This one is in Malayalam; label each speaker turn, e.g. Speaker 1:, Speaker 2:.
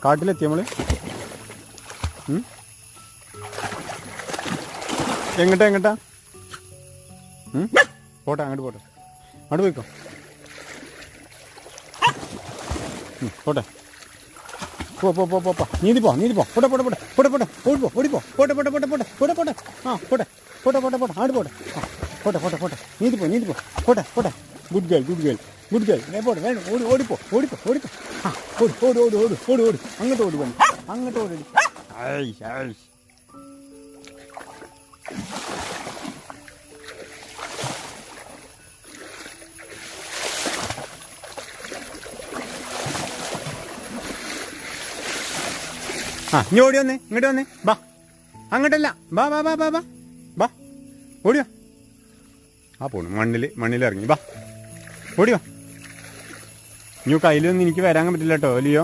Speaker 1: കാട്ടിലെത്തി നമ്മൾ. എങ്ങട്ടാ പോട്ടെ, അങ്ങോട്ട് പോട്ടെ, അങ്ങോട്ട് പോയിക്കോ. പോട്ടെ, പോ നീന്തി പോ പോട്ടെ ഓടിപ്പോ ആ പോട്ടെ അങ്ങോട്ട് പോട്ടെ നീന്തി പോ പോട്ടെ. ഗുഡ് ഗേൾ പോട്ടെ വേണം ഓടിപ്പോ ആ ഓടി അങ്ങോട്ട് ഓടി. ഇനി ഓടി വന്നേ, ഇങ്ങോട്ട് വന്നേ, ബാ. അങ്ങോട്ടല്ല, ബാ ഓടിയോ. ആ പോണു മണ്ണിലിറങ്ങി, ബാ ഓടിയോ. ഇനി കയ്യിലൊന്നും എനിക്ക് വരാൻ പറ്റില്ല കേട്ടോ ലിയോ.